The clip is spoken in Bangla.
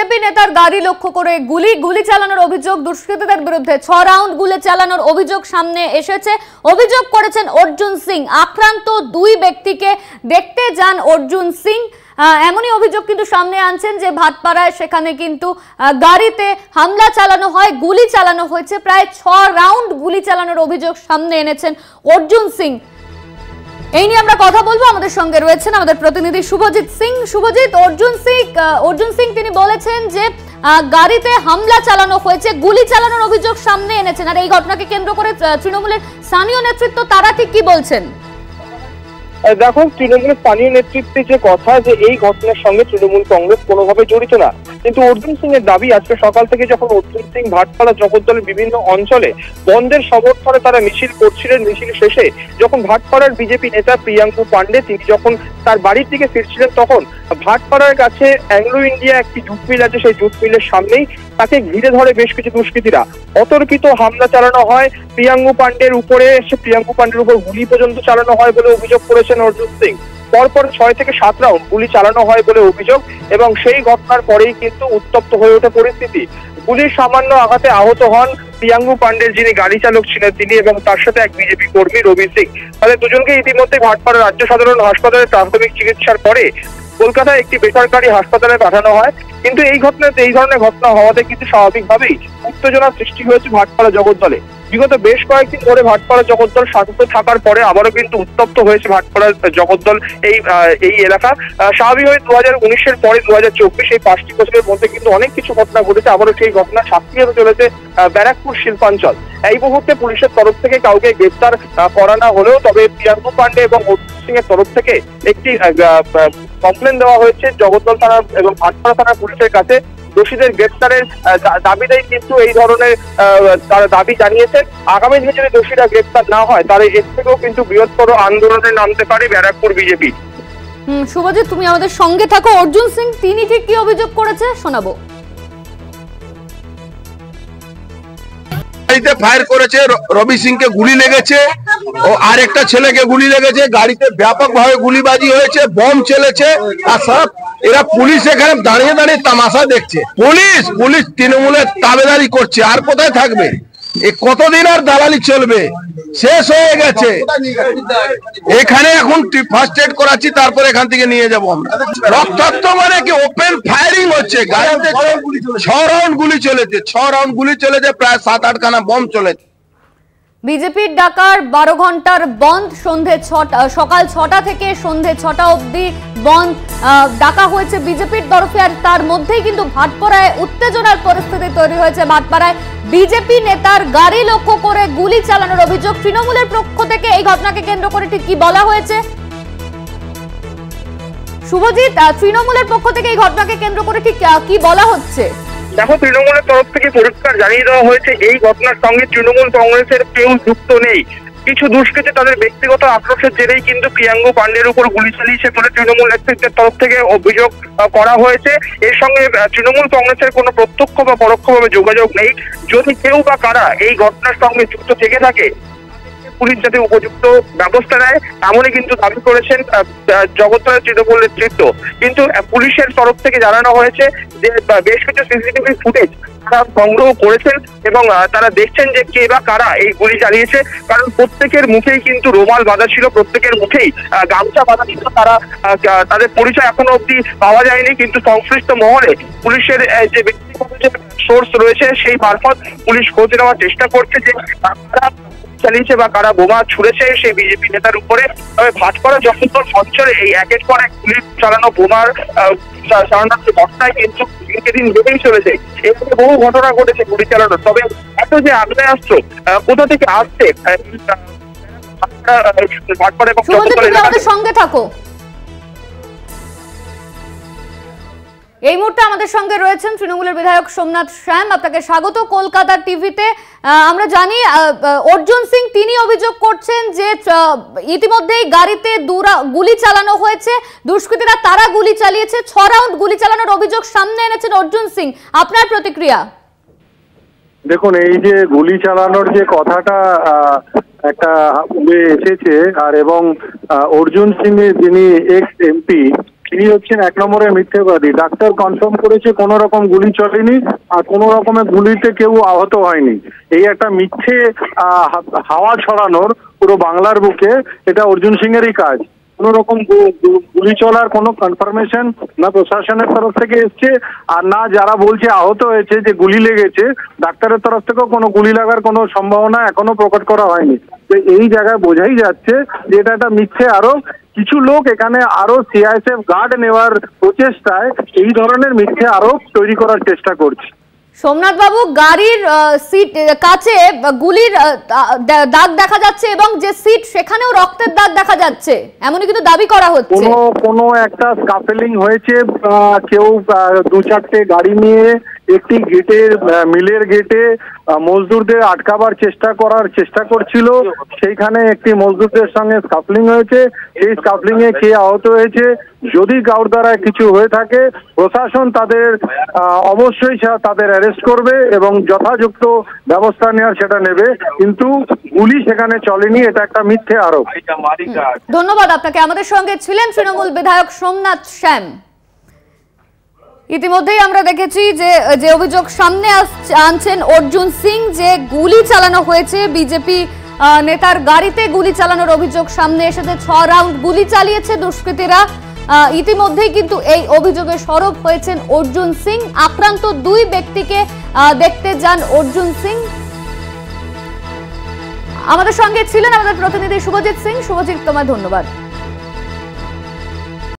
বিজেপি নেতার গাড়ি লক্ষ্য করে গুলি চালানোর অভিযোগ, দুষ্কৃতীদের বিরুদ্ধে 6 রাউন্ড গুলি চালানোর অভিযোগ সামনে এসেছে। অভিযোগ করেছেন অর্জুন সিং। আক্রান্ত 2 ব্যক্তিকে দেখতে যান অর্জুন সিং। এমনই অভিযোগ কিন্তু সামনে আনছেন যে ভাটপাড়ায় সেখানে কিন্তু গাড়িতে হামলা চালানো হয়, গুলি চালানো হয়েছে। প্রায় 6 রাউন্ড গুলি চালানোর অভিযোগ সামনে এনেছেন অর্জুন সিং। এই নিয়ে আমরা কথা বলবো। আমাদের সঙ্গে রয়েছেন আমাদের প্রতিনিধি শুভজিৎ সিং। শুভজিৎ, অর্জুন সিং তিনি বলেছেন যে গাড়িতে হামলা চালানো হয়েছে, গুলি চালানোর অভিযোগ সামনে এনেছেন। আর এই ঘটনাকে কেন্দ্র করে তৃণমূলের স্থানীয় নেতৃত্ব তারা ঠিক কি বলছেন? দেখো, তৃণমূলের স্থানীয় নেতৃত্বে যে কথা যে এই ঘটনার সঙ্গে তৃণমূল কংগ্রেস কোনোভাবে জড়িত না, কিন্তু অর্জুন সিং এর দাবি আজকে সকাল থেকে যখন অর্জুন সিং ভাটপাড়া জগদ্দলের বিভিন্ন অঞ্চলে বন্ধের সমর্থনে তারা মিছিল করছিলেন, মিছিল শেষে যখন ভাটপাড়ার বিজেপি নেতা প্রিয়াঙ্কু পান্ডে তিনি যখন তার বাড়ির দিকে ফিরছিলেন, তখন ভাটপাড়ার কাছে অ্যাংলো ইন্ডিয়া একটি জুট মিল আছে, সেই জুট মিলের সামনেই তাকে ঘিরে ধরে বেশ কিছু দুষ্কৃতীরা। অতর্কিত হামলা চালানো হয় প্রিয়াঙ্কু পান্ডের উপরে, প্রিয়াঙ্কু পান্ডের উপর গুলি পর্যন্ত চালানো হয় বলে অভিযোগ করেছেন অর্জুন সিং। পরপর 6 থেকে 7 রাউন্ড গুলি চালানো হয় বলে অভিযোগ, এবং সেই ঘটনার পরেই কিন্তু উত্তপ্ত হয়ে ওঠে পরিস্থিতি। গুলির সামান্য আঘাতে আহত হন প্রিয়াঙ্কু পান্ডের যিনি গাড়ি চালক ছিলেন তিনি, এবং তার সাথে এক বিজেপি কর্মী রবি সিং। তাদের দুজনকে ইতিমধ্যে ভাটপাড়া রাজ্য সাধারণ হাসপাতালে প্রাথমিক চিকিৎসার পরে কলকাতায় একটি বেসরকারি হাসপাতালে পাঠানো হয়। কিন্তু এই ধরনের ঘটনা হওয়াতে কিন্তু স্বাভাবিকভাবেই উত্তেজনার সৃষ্টি হয়েছে ভাটপাড়া জগদ্দলে। বিগত বেশ কয়েকদিন ধরে ভাটপাড়া জগদ্দল শান্ত থাকার পরে আবারও কিন্তু উত্তপ্ত হয়েছে ভাটপাড়া জগদ্দল এই এলাকা। স্বাভাবিকভাবে 2019-এর পরে 2024 এই 5টি বছরের মধ্যে কিন্তু অনেক কিছু ঘটনা ঘটেছে। আবারও সেই ঘটনা সাক্ষী হতে চলেছে ব্যারাকপুর শিল্পাঞ্চল। এই মুহূর্তে পুলিশের তরফ থেকে কাউকে গ্রেফতার করা না হলেও তবে প্রিয়াঙ্কু পান্ডে এবং অর্জুন সিং এর তরফ থেকে একটি কমপ্লেন দেওয়া হয়েছে জগদ্দল থানা এবং ভাটপাড়া থানা পুলিশের কাছে। দোষীদের গ্রেফতারের দাবিতেই কিন্তু এই ধরনের তারা দাবি জানিয়েছেন। আগামী দিনে যদি দোষীরা গ্রেফতার না হয় তাহলে এর থেকেও কিন্তু বৃহত্তর আন্দোলনে নামতে পারে ব্যারাকপুর বিজেপি। শুভজিৎ, তুমি আমাদের সঙ্গে থাকো। অর্জুন সিং তিনি ঠিক কি অভিযোগ করেছে শোনাবো। গাড়িতে ফায়ার করেছে, রবি সিংকে গুলি লেগেছে ও আরেকটা ছেলেকে গুলি লেগেছে। গাড়িতে ব্যাপকভাবে গুলিবাজি হয়েছে, বম চলেছে। আর সব এরা পুলিশ এখানে দাঁড়িয়ে দাঁড়িয়ে তামাশা দেখছে। পুলিশ তৃণমূলের তাবেদারি করছে, আর কোথায় থাকবে? কতদিন আর দালালি চলবে? শেষ হয়ে গেছে। এখানে এখন ফার্স্ট এড করাচ্ছি, তারপর এখান থেকে নিয়ে যাবো আমরা। রক্তাক্ত মানে কি ওপেন ফায়ারিং হচ্ছে। গাড়িতে 6 রাউন্ড গুলি চলেছে, 6 রাউন্ড গুলি চলেছে, প্রায় 7-8 খানা বম চলেছে। বিজেপির ডাকার 12 ঘন্টার বন্ধ, সকাল 6টা থেকে সন্ধে 6টা অবধি বন্ধ ডাকা হয়েছে বিজেপির তরফে। আর তার মধ্যেই কিন্তু ভাটপাড়ায় উত্তেজনার পরিস্থিতি তৈরি হয়েছে। ভাটপাড়ায় বিজেপি নেতার গাড়ি লক্ষ্য করে গুলি চালানোর অভিযোগ। তৃণমূলের পক্ষ থেকে এই ঘটনাকে কেন্দ্র করে ঠিক কি বলা হয়েছে শুভজিৎ? তৃণমূলের পক্ষ থেকে এই ঘটনাকে কেন্দ্র করে ঠিক কি বলা হচ্ছে? দেখো, তৃণমূলের তরফ থেকে পরিষ্কার জানিয়ে দেওয়া হয়েছে এই ঘটনার সঙ্গে তৃণমূল কংগ্রেসের কেউ যুক্ত নেই। কিছু দুষ্কৃতী তাদের ব্যক্তিগত আক্রোশের জেরেই কিন্তু প্রিয়াঙ্কু পান্ডের উপর গুলি চালিয়েছে বলে তৃণমূল নেতৃত্বের তরফ থেকে অভিযোগ করা হয়েছে। এর সঙ্গে তৃণমূল কংগ্রেসের কোনো প্রত্যক্ষ বা পরোক্ষভাবে যোগাযোগ নেই। যদি কেউ বা কারা এই ঘটনার সঙ্গে যুক্ত থেকে থাকে পুলিশ যাতে উপযুক্ত ব্যবস্থা নেয় এমনই কিন্তু দাবি করেছেন জগদ্দলের তৃণমূল নেতৃত্ব। কিন্তু পুলিশের তরফ থেকে জানানো হয়েছে যে বেশ কিছু সিসিটিভি ফুটেজ তারা সংগ্রহ করেছেন এবং তারা দেখছেন যে কে বা কারা এই গুলি চালিয়েছে। কারণ প্রত্যেকের মুখেই কিন্তু রুমাল বাঁধা ছিল, প্রত্যেকের মুখেই গামছা বাঁধা ছিল। তাদের পরিচয় এখনো অব্দি পাওয়া যায়নি, কিন্তু সংশ্লিষ্ট মহলে পুলিশের যে ব্যক্তিগত যে সোর্স রয়েছে সেই মারফত পুলিশ খোঁজ নেওয়ার চেষ্টা করছে যে কারা চালিয়েছে বা কারা বোমা ছুড়েছে সেই বিজেপি নেতার উপরে। তবে ভাটপাড়া জগদ্দল অঞ্চলে এই একের পর এক পুলিশ চালানো বোমার চালানোর ঘটনায় কিন্তু দিন বেড়েই চলেছে। এখানে বহু ঘটনা ঘটেছে গুলি চালানোর। তবে এত যে আগ্নেয়াস্ত্র কোথা থেকে আসছে ভাটপাড়া এবং আমাদের সঙ্গে থাকো। এই মুহূর্তে আমাদের সঙ্গে রয়েছেন তৃণমূলের বিধায়ক সোমনাথ শ্যাম। আপনাকে স্বাগত কলকাতা টিভিতে। আমরা জানি অর্জুন সিং তিনি অভিযোগ করছেন যে ইতিমধ্যেই গাড়িতে গুলি চালানো হয়েছে, দুষ্কৃতীরা তারা গুলি চালিয়েছে। 6 রাউন্ড গুলি চালানোর অভিযোগ সামনে এনেছেন অর্জুন সিং। আপনার প্রতিক্রিয়া? দেখুন, এই যে গুলি চালানোর যে কথাটা একটা এসেছে আর এবং অর্জুন সিং যিনি এক্স এমপি তিনি হচ্ছেন 1 নম্বরের মিথ্যেবাদী। ডাক্তার কনফার্ম করেছে কোনো রকম গুলি চলেনি আর কোনো রকমের গুলিতে কেউ আহত হয়নি। এই একটা মিথ্যে হাওয়া ছড়ানোর পুরো বাংলার বুকে, এটা অর্জুন সিং এরই কাজ। কোন রকম গুলি চলার কোনো কনফার্মেশন না প্রশাসনের তরফ থেকে এসছে, আর না যারা বলছে আহত হয়েছে যে গুলি লেগেছে ডাক্তারের তরফ থেকেও কোনো গুলি লাগার কোনো সম্ভাবনা এখনো প্রকট করা হয়নি। তো এই জায়গায় বোঝাই যাচ্ছে যে এটা একটা মিথ্যে আরোপ। কিছু লোক এখানে আরো সিআইএসএফ গার্ড নেওয়ার প্রচেষ্টায় এই ধরনের মিথ্যে আরোপ তৈরি করার চেষ্টা করছে। সোমনাথ বাবু, গাড়ির সিট কাছে গুলির দাগ দেখা যাচ্ছে এবং যে সিট সেখানেও রক্তের দাগ দেখা যাচ্ছে, এমনই কিন্তু দাবি করা হচ্ছে। কোনো একটা স্কাফেলিং হয়েছে, কেউ 2-4টে গাড়ি নিয়ে একটি গেটের মিলের গেটে মজদুরদের আটকাবার চেষ্টা করছিল, সেইখানে একটি মজদুরদের সঙ্গে স্কাফলিং হয়েছে। সেই স্কাফলিং এ কে আহত হয়েছে, যদি কারোর দ্বারা কিছু হয়ে থাকে প্রশাসন তাদের অবশ্যই তাদের অ্যারেস্ট করবে এবং যথাযথ ব্যবস্থা নেওয়ার সেটা নেবে, কিন্তু গুলি সেখানে চলেনি, এটা একটা মিথ্যে আরোপ। ধন্যবাদ আপনাকে। আমাদের সঙ্গে ছিলেন তৃণমূল বিধায়ক সোমনাথ শ্যাম। ইতিমধ্যেই আমরা দেখেছি যে অভিযোগ সামনে আনছেন অর্জুন সিং, যে গুলি চালানো হয়েছে বিজেপি নেতার গাড়িতে, গুলি চালানোর অভিযোগ সামনে এসেছে। 6 রাউন্ড গুলি চালিয়েছে দুষ্কৃতীরা। ইতিমধ্যেই কিন্তু এই অভিযোগে সরব হয়েছেন অর্জুন সিং। আক্রান্ত 2 ব্যক্তিকে দেখতে যান অর্জুন সিং। আমাদের সঙ্গে ছিলেন আমাদের প্রতিনিধি শুভজিৎ সিং। শুভজিৎ, তোমায় ধন্যবাদ।